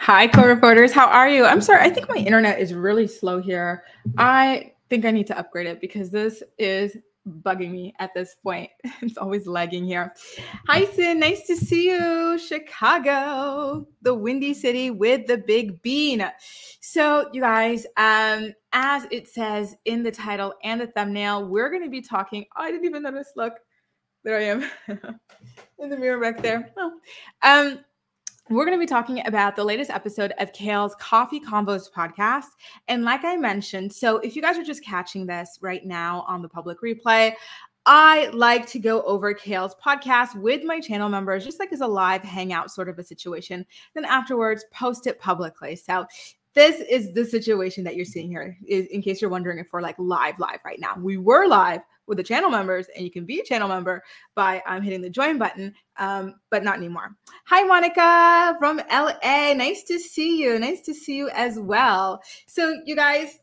Hi, co-reporters. How are you? I'm sorry. I think my internet is really slow here. I think I need to upgrade it because this is bugging me at this point. It's always lagging here. Hi, Sin. Nice to see you. Chicago, the windy city with the big bean. So, you guys, as it says in the title and the thumbnail, we're going to be talking. Oh, I didn't even notice. Look, there I am in the mirror back there. Oh. We're going to be talking about the latest episode of Kail's Coffee Convos podcast. And like I mentioned, so if you guys are just catching this right now on the public replay, I like to go over Kail's podcast with my channel members, just like as a live hangout sort of a situation. Then afterwards, post it publicly. So this is the situation that you're seeing here, in case you're wondering if we're like live right now. We were live with the channel members, and you can be a channel member by hitting the join button, but not anymore. Hi, Monica from LA. Nice to see you. Nice to see you as well. So you guys,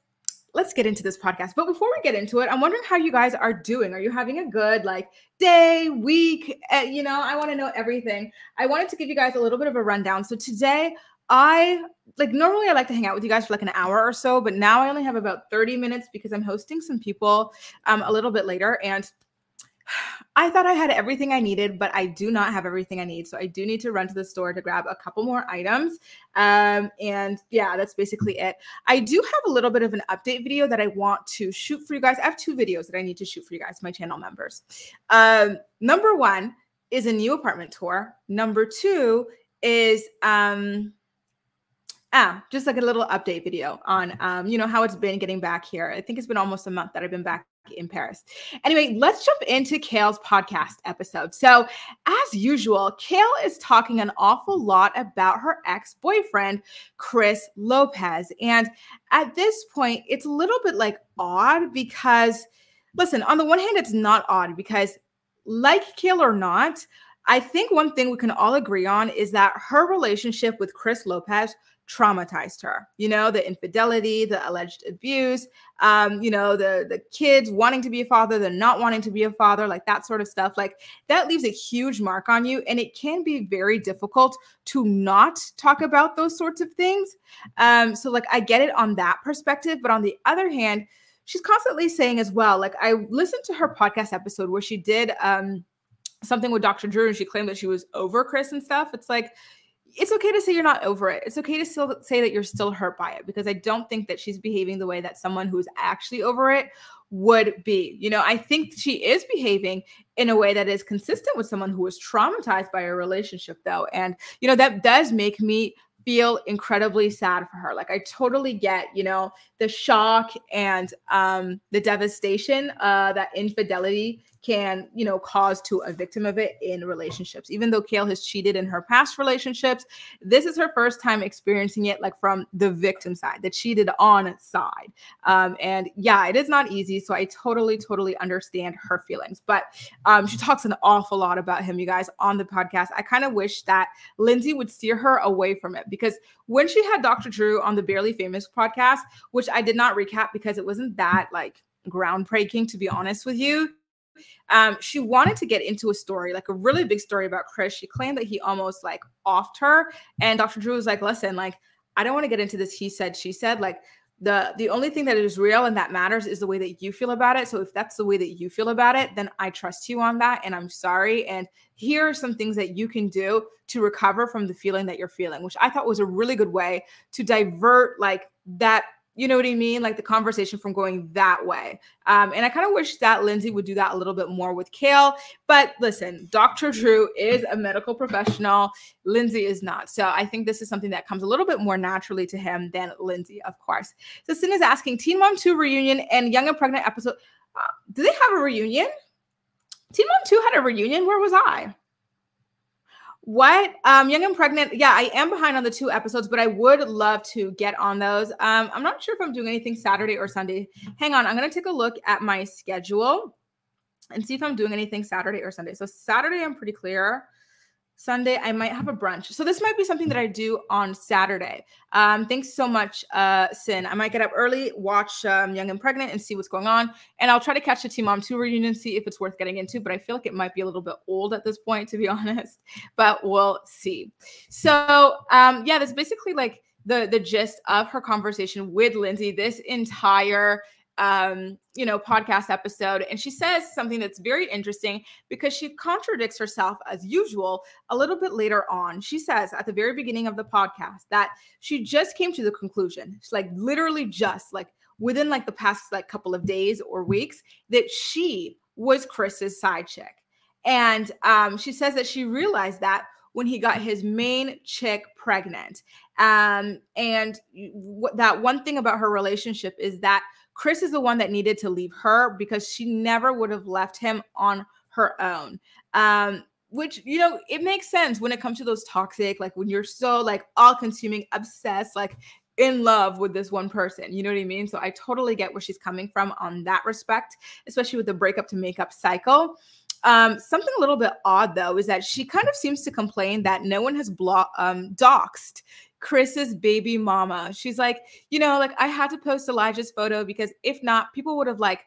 let's get into this podcast. But before we get into it, I'm wondering how you guys are doing. Are you having a good day, week? I want to know everything. I wanted to give you guys a little bit of a rundown. So today, normally I like to hang out with you guys for like an hour or so, but now I only have about 30 minutes because I'm hosting some people a little bit later. And I thought I had everything I needed, but I do not have everything I need. So I do need to run to the store to grab a couple more items. And yeah, that's basically it. I do have a little bit of an update video that I want to shoot for you guys. I have 2 videos that I need to shoot for you guys, my channel members. Number 1 is a new apartment tour. Number 2 is just like a little update video on, how it's been getting back here. I think it's been almost a month that I've been back in Paris. Anyway, let's jump into Kail's podcast episode. So as usual, Kail is talking an awful lot about her ex-boyfriend, Chris Lopez. And at this point, it's a little bit odd because, listen, on the one hand, it's not odd because like Kail or not, I think one thing we can all agree on is that her relationship with Chris Lopez traumatized her. The infidelity, the alleged abuse, the kids wanting to be a father, the not wanting to be a father, that sort of stuff. That leaves a huge mark on you. And it can be very difficult to not talk about those sorts of things. So I get it on that perspective. But on the other hand, she's constantly saying as well, I listened to her podcast episode where she did something with Dr. Drew and she claimed that she was over Chris and stuff. It's okay to say you're not over it. It's okay to still say that you're still hurt by it, because I don't think that she's behaving the way that someone who's actually over it would be. I think she is behaving in a way that is consistent with someone who was traumatized by a relationship though. And, that does make me feel incredibly sad for her. I totally get, the shock and the devastation that infidelity can, cause to a victim of it in relationships. Even though Kail has cheated in her past relationships, this is her first time experiencing it from the victim side, the cheated on side. And yeah, it is not easy. So I totally understand her feelings. But she talks an awful lot about him, you guys, on the podcast. I kind of wish that Lindsay would steer her away from it, because when she had Dr. Drew on the Barely Famous podcast, which I did not recap because it wasn't that groundbreaking, to be honest with you, she wanted to get into a story, a really big story about Chris. She claimed that he almost offed her. And Dr. Drew was like, listen, I don't want to get into this he said, she said. The only thing that is real and that matters is the way that you feel about it. So if that's the way that you feel about it, then I trust you on that. And I'm sorry. And here are some things that you can do to recover from the feeling that you're feeling, which I thought was a really good way to divert that. You know what I mean? The conversation from going that way. And I kind of wish that Lindsay would do that a little bit more with Kail. But listen, Dr. Drew is a medical professional. Lindsay is not. So I think this is something that comes a little bit more naturally to him than Lindsay, of course. So Sin is asking, Teen Mom 2 reunion and Young and Pregnant episode. Do they have a reunion? Teen Mom 2 had a reunion. Where was I? What? Young and Pregnant. Yeah, I am behind on the 2 episodes, but I would love to get on those. I'm not sure if I'm doing anything Saturday or Sunday. Hang on. I'm going to take a look at my schedule and see if I'm doing anything Saturday or Sunday. So Saturday, I'm pretty clear. Sunday, I might have a brunch. So this might be something that I do on Saturday. Thanks so much, Sin. I might get up early, watch Young and Pregnant and see what's going on. And I'll try to catch the Teen Mom 2 reunion, see if it's worth getting into. But I feel like it might be a little bit old at this point, to be honest. But we'll see. So yeah, that's basically like the gist of her conversation with Lindsay this entire podcast episode. And she says something that's very interesting because she contradicts herself as usual a little bit later on. She says at the very beginning of the podcast that she just came to the conclusion, she's like literally just like within like the past like couple of days or weeks, that she was Chris's side chick. And she says that she realized that when he got his main chick pregnant. And that one thing about her relationship is that Chris is the one that needed to leave her because she never would have left him on her own. Which, it makes sense when it comes to those toxic, like when you're so like all consuming, obsessed, like in love with this one person, you know what I mean? So I totally get where she's coming from on that respect, especially with the breakup to makeup cycle. Something a little bit odd though, is that she kind of seems to complain that no one has doxed Chris's baby mama. She's like, like I had to post Elijah's photo because if not, people would have like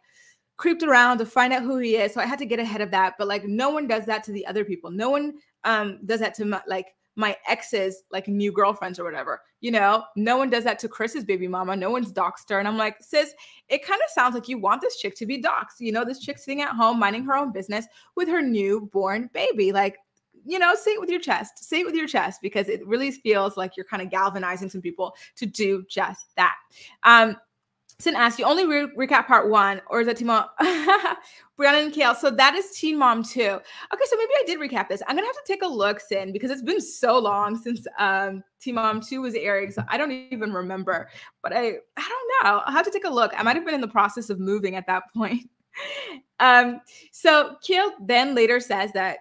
creeped around to find out who he is. So I had to get ahead of that. But like, no one does that to the other people. No one does that to my ex's like new girlfriends or whatever. No one does that to Chris's baby mama. No one's doxed her. And I'm like, sis, it kind of sounds like you want this chick to be doxed. This chick sitting at home minding her own business with her newborn baby. Like, say it with your chest. Say it with your chest because it really feels like you're kind of galvanizing some people to do just that. Sin asked, you only recap part 1, or is that Teen Mom? Brianna and Kail. So that is Teen Mom 2. Okay, so maybe I did recap this. I'm going to have to take a look, Sin, because it's been so long since Teen Mom 2 was airing, so I don't even remember. But I don't know. I'll have to take a look. I might have been in the process of moving at that point. So Kail then later says that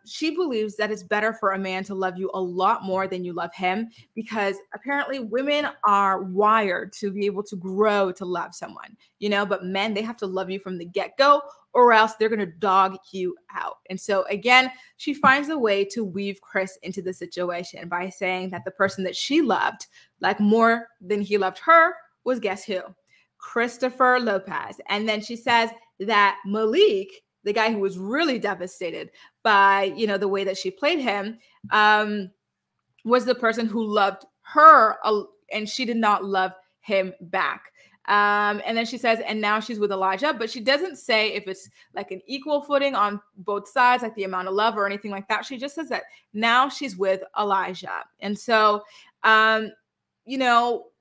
she believes that it's better for a man to love you a lot more than you love him because apparently women are wired to be able to grow to love someone, but men, they have to love you from the get-go or else they're going to dog you out. And so again, she finds a way to weave Chris into the situation by saying that the person that she loved like more than he loved her was, guess who? Christopher Lopez. And then she says that Malik, the guy who was really devastated by, the way that she played him, was the person who loved her and she did not love him back. And then she says, and now she's with Elijah, but she doesn't say if it's like an equal footing on both sides, like the amount of love or anything like that. She just says that now she's with Elijah. And so,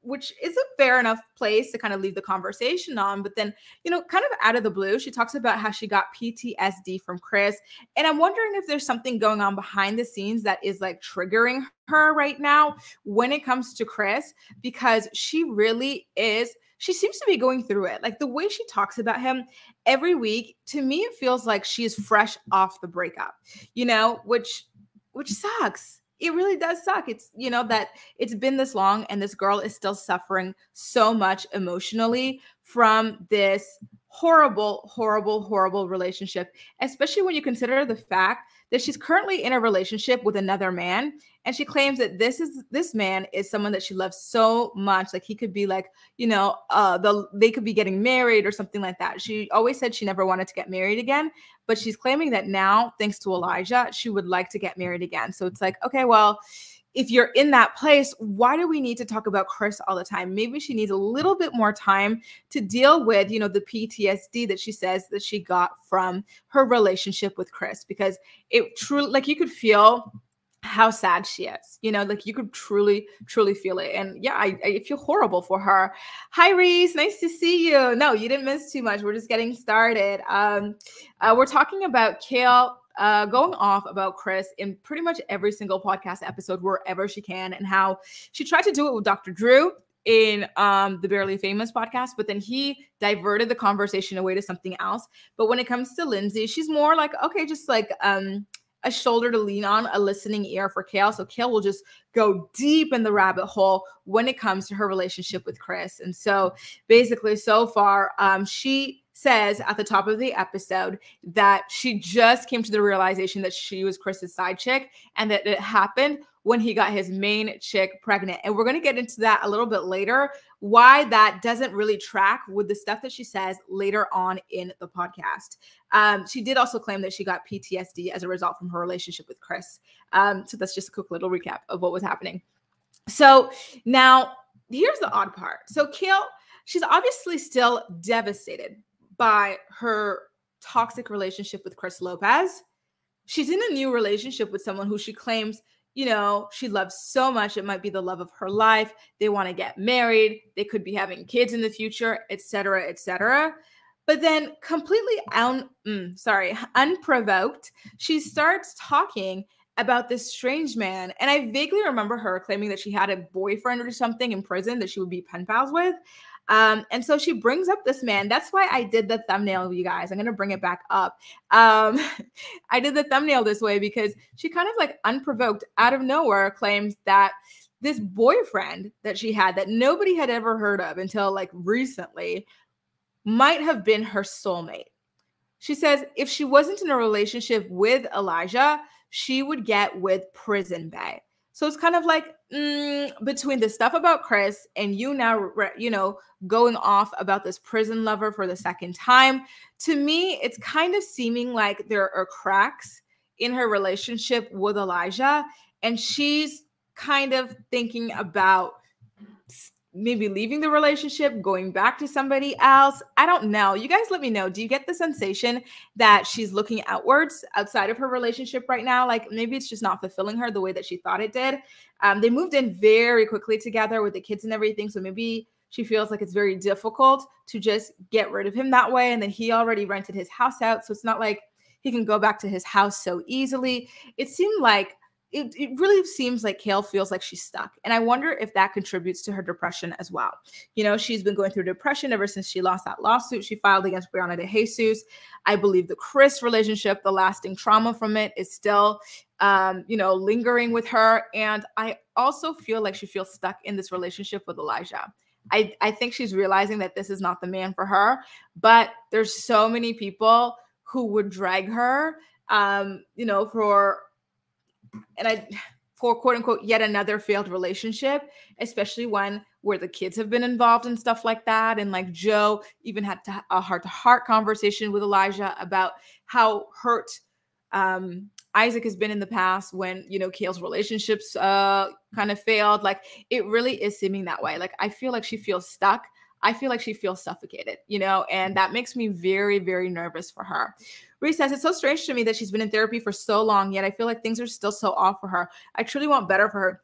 which is a fair enough place to kind of leave the conversation on. But then, kind of out of the blue, she talks about how she got PTSD from Chris. And I'm wondering if there's something going on behind the scenes that is like triggering her right now when it comes to Chris, because she seems to be going through it. Like the way she talks about him every week, to me, it feels like she is fresh off the breakup, which sucks. It really does suck. It's, that it's been this long and this girl is still suffering so much emotionally from this horrible, horrible, horrible relationship, especially when you consider the fact that she's currently in a relationship with another man. And she claims that this man is someone that she loves so much. Like he could be like, they could be getting married or something like that. She always said she never wanted to get married again, but she's claiming that now, thanks to Elijah, she would like to get married again. So it's like, okay, well, if you're in that place, why do we need to talk about Chris all the time? Maybe she needs a little bit more time to deal with, the PTSD that she says that she got from her relationship with Chris, because it truly, like you could feel how sad she is, like you could truly, truly feel it. And yeah, I feel horrible for her. Hi, Reese. Nice to see you. No, you didn't miss too much. We're just getting started. We're talking about Kail going off about Chris in pretty much every single podcast episode wherever she can, and how she tried to do it with Dr. Drew in the Barely Famous podcast, but then he diverted the conversation away to something else. But when it comes to Lindsay, she's more like, okay, just like a shoulder to lean on, a listening ear for Kail. So Kail will just go deep in the rabbit hole when it comes to her relationship with Chris. And so basically so far, she says at the top of the episode that she just came to the realization that she was Chris's side chick and that it happened when he got his main chick pregnant. And we're going to get into that a little bit later, why that doesn't really track with the stuff that she says later on in the podcast. She did also claim that she got PTSD as a result from her relationship with Chris. So that's just a quick little recap of what was happening. So now here's the odd part. So Kail, she's obviously still devastated by her toxic relationship with Chris Lopez. She's in a new relationship with someone who she claims, she loves so much. It might be the love of her life. They want to get married. They could be having kids in the future, et cetera, et cetera. But then completely unprovoked, she starts talking about this strange man. And I vaguely remember her claiming that she had a boyfriend or something in prison that she would be pen pals with. And so she brings up this man. That's why I did the thumbnail, you guys. I'm going to bring it back up. I did the thumbnail this way because she kind of like unprovoked out of nowhere claims that this boyfriend that she had that nobody had ever heard of until like recently might have been her soulmate. She says if she wasn't in a relationship with Elijah, she would get with Prison Bae. So it's kind of like between the stuff about Chris and you now, going off about this prison lover for the second time. To me, it's kind of seeming like there are cracks in her relationship with Elijah. And she's kind of thinking about maybe leaving the relationship, going back to somebody else. I don't know. You guys let me know. Do you get the sensation that she's looking outwards outside of her relationship right now? Like maybe it's just not fulfilling her the way that she thought it did. They moved in very quickly together with the kids and everything. So maybe she feels like it's very difficult to just get rid of him that way. And then he already rented his house out. So it's not like he can go back to his house so easily. It seemed like it really seems like Kail feels like she's stuck. And I wonder if that contributes to her depression as well. She's been going through depression ever since she lost that lawsuit she filed against Brianna de Jesus. I believe the Chris relationship, the lasting trauma from it is still, lingering with her. And I also feel like she feels stuck in this relationship with Elijah. I think she's realizing that this is not the man for her, but there's so many people who would drag her, for quote unquote, yet another failed relationship, especially where the kids have been involved and stuff like that. And like Joe even had a heart-to-heart conversation with Elijah about how hurt Isaac has been in the past when, Kail's relationships kind of failed. Like it really is seeming that way. Like I feel like she feels stuck. I feel like she feels suffocated, and that makes me very, very nervous for her. Reese says, it's so strange to me that she's been in therapy for so long, yet I feel like things are still so off for her. I truly want better for her.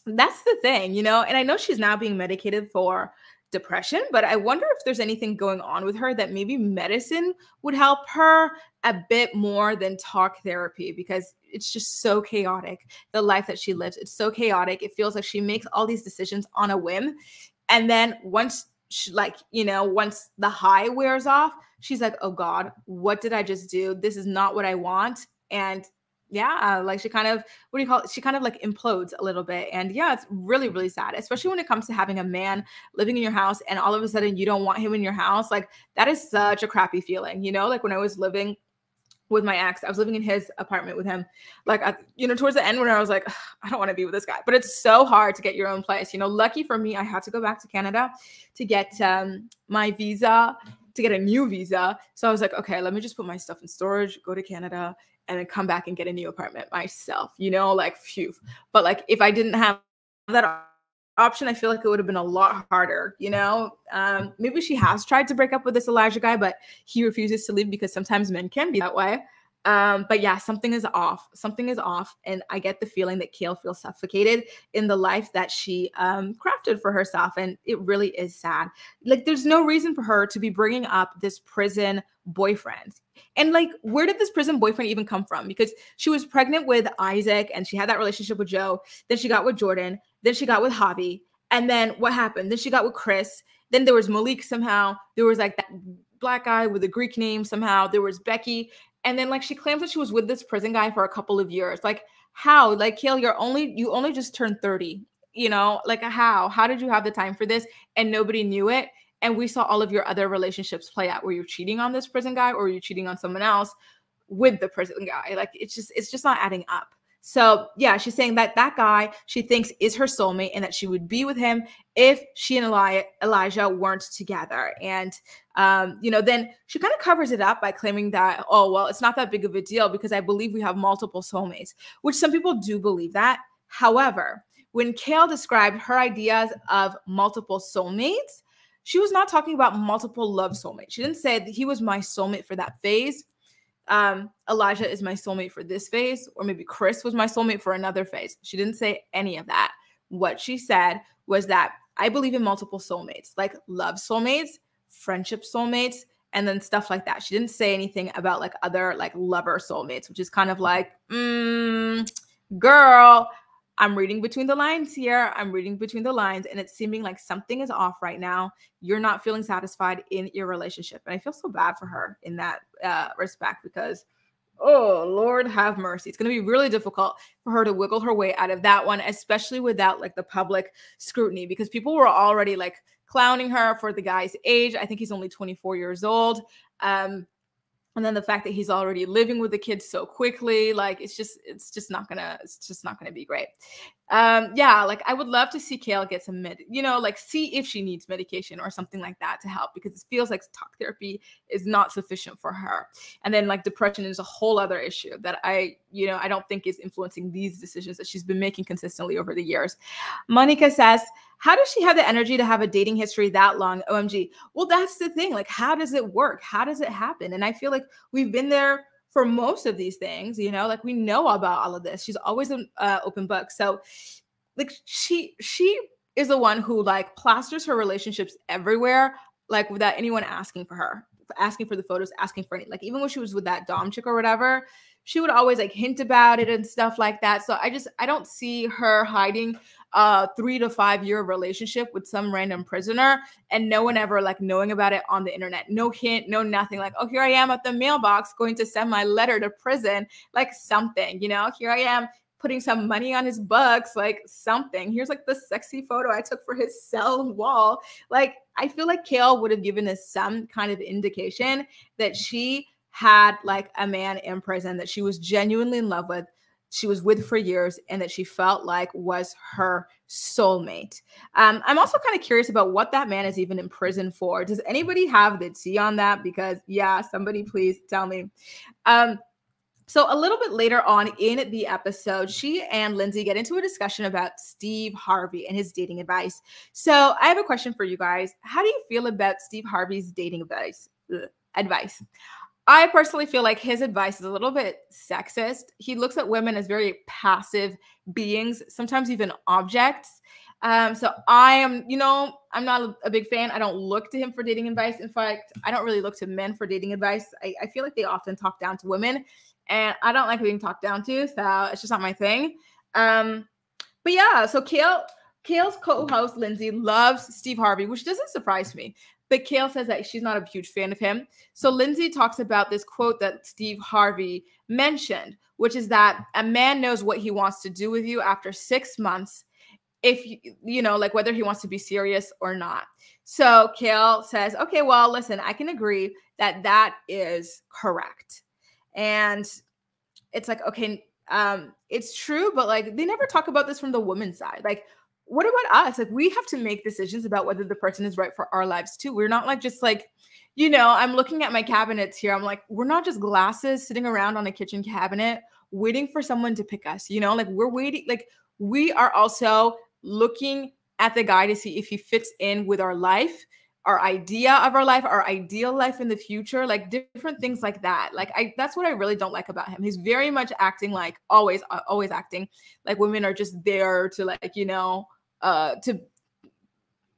That's the thing, and I know she's now being medicated for depression, but I wonder if there's anything going on with her that maybe medicine would help her a bit more than talk therapy, because it's just so chaotic. The life that she lives, it's so chaotic. It feels like she makes all these decisions on a whim. And then once the high wears off, she's like, oh God, what did I just do? This is not what I want. And yeah, like she kind of, she kind of like implodes a little bit. And yeah, it's really, really sad, especially when it comes to having a man living in your house and all of a sudden you don't want him in your house. Like that is such a crappy feeling, like when I was living with my ex, I was living in his apartment with him. Like, towards the end when I was like, I don't want to be with this guy, but it's so hard to get your own place. Lucky for me, I had to go back to Canada to get my visa, to get a new visa. So I was like, okay, let me just put my stuff in storage, go to Canada, and then come back and get a new apartment myself, like, phew. But like, if I didn't have that option, I feel like it would have been a lot harder, maybe she has tried to break up with this Elijah guy, but he refuses to leave because sometimes men can be that way. But yeah, something is off. And I get the feeling that Kail feels suffocated in the life that she crafted for herself. And it really is sad. Like there's no reason for her to be bringing up this prison boyfriend. And like, where did this prison boyfriend even come from? Because she was pregnant with Isaac and she had that relationship with Joe. Then she got with Jordan. Then she got with Javi. And then what happened? Then she got with Chris. Then there was Malik somehow. There was like that black guy with a Greek name somehow. There was Becky. And then like she claims that she was with this prison guy for a couple of years. Like how? Like Kail, you only just turned 30. Like how did you have the time for this and nobody knew it? and we saw all of your other relationships play out where you're cheating on this prison guy or you're cheating on someone else with the prison guy. Like, it's just not adding up. So yeah, she's saying that that guy she thinks is her soulmate and that she would be with him if she and Elijah weren't together. And, then she kind of covers it up by claiming that, oh, well, it's not that big of a deal because I believe we have multiple soulmates, which some people do believe that. However, when Kail described her ideas of multiple soulmates, she was not talking about multiple love soulmates. She didn't say that he was my soulmate for that phase. Elijah is my soulmate for this phase, or maybe Chris was my soulmate for another phase. She didn't say any of that. What she said was that I believe in multiple soulmates, like love soulmates, friendship soulmates, and then stuff like that. She didn't say anything about like other like lover soulmates, which is kind of like, girl, I'm reading between the lines here. I'm reading between the lines, and it's seeming like something is off right now. You're not feeling satisfied in your relationship. And I feel so bad for her in that respect because, oh, Lord have mercy. It's going to be really difficult for her to wiggle her way out of that one, especially without like the public scrutiny, because people were already like clowning her for the guy's age. I think he's only 24 years old. And then the fact that he's already living with the kids so quickly, like it's just not gonna be great. Like I would love to see Kail get some like see if she needs medication or something like that to help, because it feels like talk therapy is not sufficient for her. And then like depression is a whole other issue that I don't think is influencing these decisions that she's been making consistently over the years. Monica says, how does she have the energy to have a dating history that long? OMG. Well, that's the thing. Like, how does it work? How does it happen? And I feel like we've been there for most of these things, like we know about all of this. She's always an open book. So like she is the one who like plasters her relationships everywhere, like without anyone asking for the photos, asking for any, like even when she was with that Dom chick or whatever, she would always like hint about it and stuff like that. So I don't see her hiding a 3 to 5 year relationship with some random prisoner and no one ever like knowing about it on the internet. No hint, no nothing. Like, oh, here I am at the mailbox going to send my letter to prison, like something, here I am putting some money on his books, like something. Here's like the sexy photo I took for his cell wall. Like, I feel like Kail would have given us some kind of indication that she had like a man in prison that she was genuinely in love with, she was with for years, and that she felt like was her soulmate. I'm also kind of curious about what that man is even in prison for. Does anybody have the tea on that? Because yeah, somebody please tell me. So a little bit later on in the episode, she and Lindsay get into a discussion about Steve Harvey and his dating advice. So I have a question for you guys. How do you feel about Steve Harvey's dating advice? I personally feel like his advice is a little bit sexist. He looks at women as very passive beings, sometimes even objects. So I am, I'm not a big fan. I don't look to him for dating advice. In fact, I don't really look to men for dating advice. I feel like they often talk down to women, and I don't like being talked down to. So it's just not my thing. But yeah, so Kail's co-host Lindsay loves Steve Harvey, which doesn't surprise me. But Kail says that she's not a huge fan of him. So Lindsay talks about this quote that Steve Harvey mentioned, which is that a man knows what he wants to do with you after 6 months, if like whether he wants to be serious or not. So Kail says, okay, well, listen, I can agree that that is correct. And it's like, okay, it's true, but like they never talk about this from the woman's side. Like, what about us? Like, we have to make decisions about whether the person is right for our lives too. We're not like just like, I'm looking at my cabinets here. I'm like, we're not just glasses sitting around on a kitchen cabinet waiting for someone to pick us, like we're waiting. Like, we are also looking at the guy to see if he fits in with our life, our idea of our life, our ideal life in the future, like different things like that. Like that's what I really don't like about him. He's very much acting like always acting like women are just there to like, to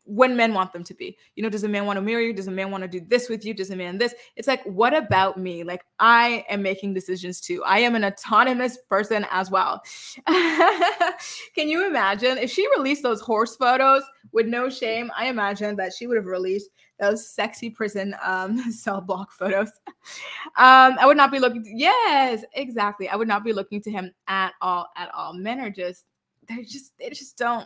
when men want them to be, does a man want to marry you? Does a man want to do this with you? Does a man this? It's like, what about me? Like, I am making decisions too. I am an autonomous person as well. Can you imagine if she released those horse photos with no shame? I imagine that she would have released those sexy prison cell block photos. I would not be looking yes, exactly. I would not be looking to him at all. Men are just, they just don't.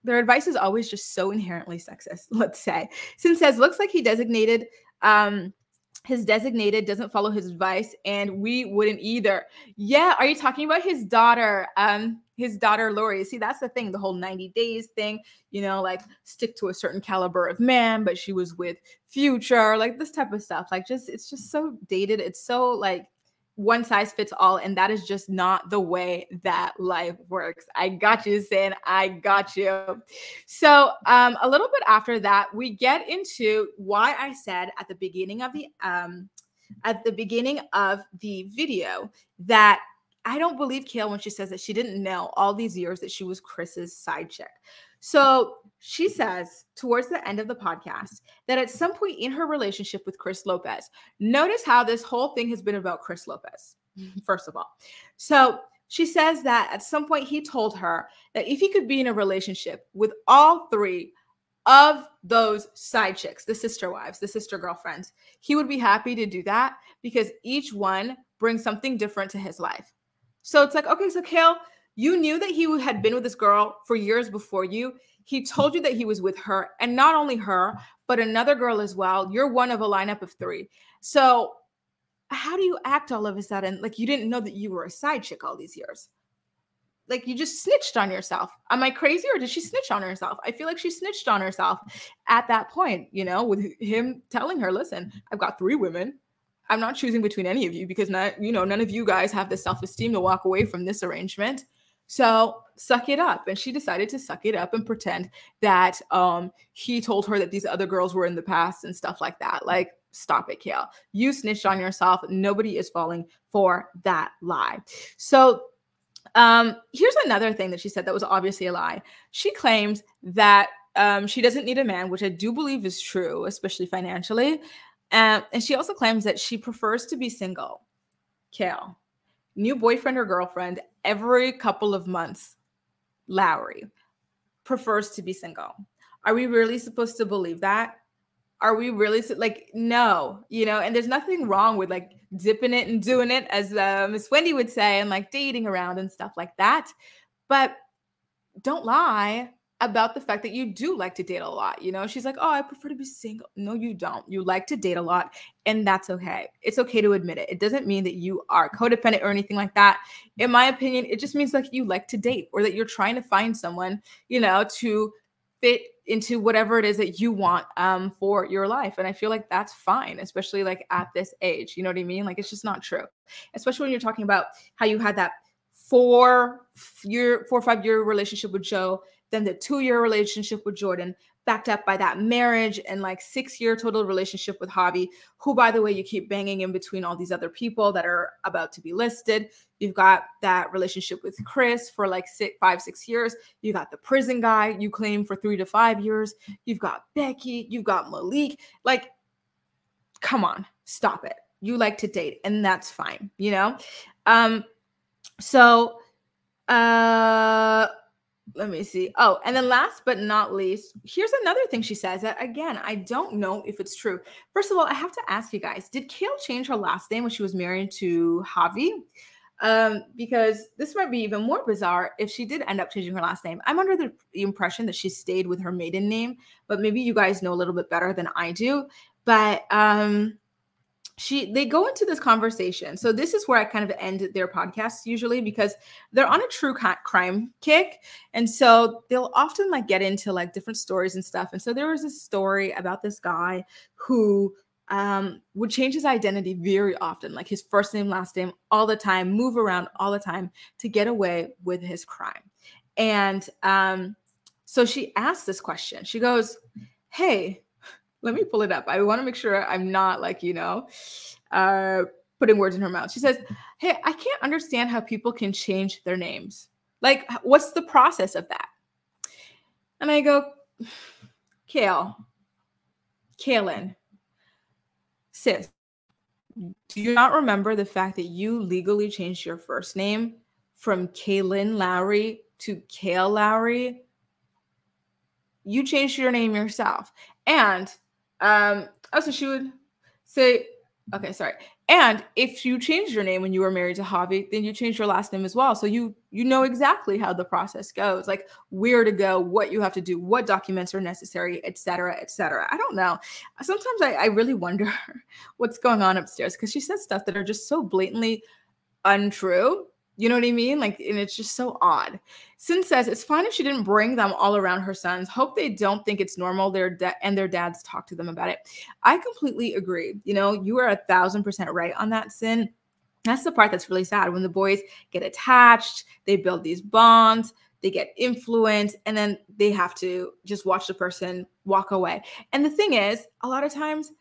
their advice is always just so inherently sexist, let's say. Sin says, looks like his designated doesn't follow his advice, and we wouldn't either. Yeah, are you talking about his daughter? His daughter Lori. See, that's the thing, the whole 90 days thing, you know, like stick to a certain caliber of man, but she was with Future, like this type of stuff. Like it's just so dated. It's so like one size fits all, and that is just not the way that life works. I got you, Sin. I got you. So a little bit after that, we get into why I said at the beginning of the video that I don't believe Kail when she says that she didn't know all these years that she was Chris's side chick. So she says towards the end of the podcast that at some point in her relationship with Chris Lopez, notice how this whole thing has been about Chris Lopez, first of all. So she says that at some point he told her that if he could be in a relationship with all three of those side chicks, the sister wives, the sister girlfriends, he would be happy to do that because each one brings something different to his life. So it's like, okay, so Kail, you knew that he had been with this girl for years before you. He told you that he was with her, and not only her, but another girl as well. You're one of a lineup of three. So how do you act all of a sudden like you didn't know that you were a side chick all these years? Like you just snitched on yourself. Am I crazy, or did she snitch on herself? I feel like she snitched on herself at that point, you know, with him telling her, listen, I've got three women. I'm not choosing between any of you because none of you guys have the self-esteem to walk away from this arrangement. So suck it up. And she decided to suck it up and pretend that he told her that these other girls were in the past and stuff like that. Like, stop it, Kail. You snitched on yourself. Nobody is falling for that lie. So here's another thing that she said that was obviously a lie. She claims that she doesn't need a man, which I do believe is true, especially financially. And she also claims that she prefers to be single. Kail, new boyfriend or girlfriend every couple of months. Lowry prefers to be single. Are we really supposed to believe that? Are we really like, no, you know, and there's nothing wrong with like dipping it and doing it, as Miss Wendy would say, and like dating around and stuff like that. But don't lie about the fact that you do like to date a lot. You know, she's like, oh, I prefer to be single. No, you don't. You like to date a lot, and that's okay. It's okay to admit it. It doesn't mean that you are codependent or anything like that. In my opinion, it just means like you like to date, or that you're trying to find someone, you know, to fit into whatever it is that you want for your life. And I feel like that's fine, especially like at this age. You know what I mean? Like, it's just not true, especially when you're talking about how you had that 4 or 5 year relationship with Joe, then the 2-year relationship with Jordan, backed up by that marriage, and like 6-year total relationship with Javi, who, by the way, you keep banging in between all these other people that are about to be listed. You've got that relationship with Chris for like 5-6 years. You got the prison guy you claim for 3 to 5 years. You've got Becky. You've got Malik. Like, come on, stop it. You like to date, and that's fine, you know? So, let me see. Oh, and then last but not least, here's another thing she says that, again, I don't know if it's true. First of all, I have to ask you guys, did Kail change her last name when she was married to Javi? Because this might be even more bizarre if she did end up changing her last name. I'm under the impression that she stayed with her maiden name, but maybe you guys know a little bit better than I do. But they go into this conversation. So this is where I kind of end their podcasts usually, because they're on a true crime kick. And so they'll often like get into like different stories and stuff. And so there was this story about this guy who would change his identity very often, like his first name, last name, all the time, move around all the time to get away with his crime. And so she asked this question. She goes, hey, let me pull it up. I want to make sure I'm not like, you know, putting words in her mouth. She says, hey, I can't understand how people can change their names. Like, what's the process of that? And I go, Kailyn, sis, do you not remember the fact that you legally changed your first name from Kailyn Lowry to Kail Lowry? You changed your name yourself. And also she would say, okay, sorry. And if you changed your name when you were married to Javi, then you changed your last name as well. So you know exactly how the process goes, like where to go, what you have to do, what documents are necessary, et cetera, et cetera. I don't know. Sometimes I really wonder what's going on upstairs, because she says stuff that are just so blatantly untrue. You know what I mean? Like, and it's just so odd. Sin says it's fine if she didn't bring them all around her sons. Hope they don't think it's normal. Their dads talk to them about it. I completely agree. You know, you are 1,000% right on that, Sin. That's the part that's really sad. When the boys get attached, they build these bonds, they get influence, and then they have to just watch the person walk away. And the thing is, a lot of times,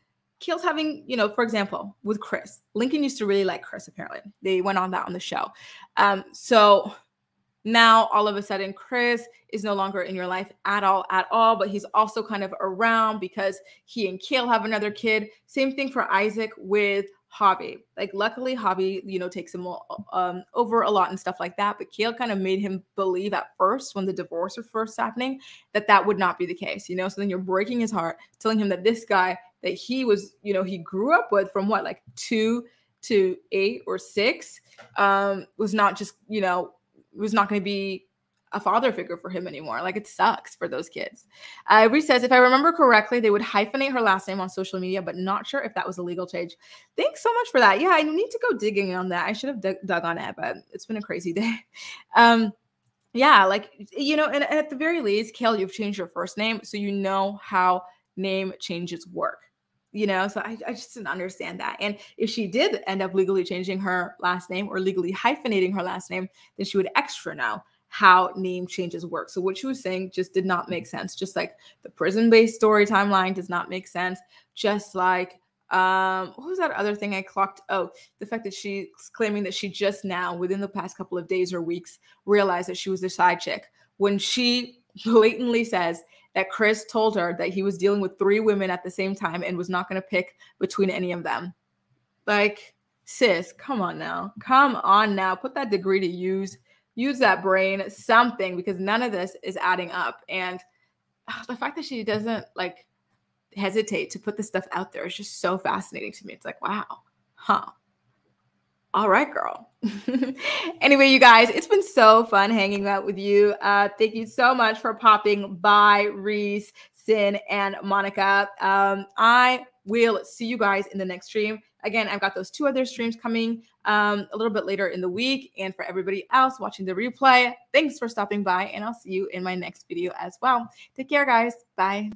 Kail's having, you know, for example, with Chris. Lincoln used to really like Chris, apparently. They went on that on the show. So now all of a sudden, Chris is no longer in your life at all, but he's also kind of around because he and Kail have another kid. Same thing for Isaac with Javi. Like, luckily, Javi, you know, takes him over a lot and stuff like that. But Kail kind of made him believe at first, when the divorce was first happening, that would not be the case, you know? So then you're breaking his heart, telling him that this guy that he was, you know, he grew up with from what, like 2 to 8 or 6, was not just, you know, was not going to be a father figure for him anymore. Like, it sucks for those kids. Reese says, if I remember correctly, they would hyphenate her last name on social media, but not sure if that was a legal change. Thanks so much for that. Yeah, I need to go digging on that. I should have dug on it, but it's been a crazy day. Yeah, like, you know, and at the very least, Kail, you've changed your first name, so you know how name changes work. You know, so I just didn't understand that. And if she did end up legally changing her last name or legally hyphenating her last name, then she would extra know how name changes work. So what she was saying just did not make sense. Just like the prison-based story timeline does not make sense. Just like, what was that other thing I clocked? Oh, the fact that she's claiming that she just now, within the past couple of days or weeks, realized that she was a side chick, when she blatantly says that Chris told her that he was dealing with 3 women at the same time and was not going to pick between any of them. Like, sis, come on now. Come on now. Put that degree to use that brain, something, because none of this is adding up. And the fact that she doesn't like hesitate to put this stuff out there is just so fascinating to me. It's like, wow, huh? All right, girl. Anyway, you guys, it's been so fun hanging out with you. Thank you so much for popping by, Reese, Sin, and Monica. I will see you guys in the next stream. Again, I've got those 2 other streams coming a little bit later in the week. And for everybody else watching the replay, thanks for stopping by, and I'll see you in my next video as well. Take care, guys. Bye.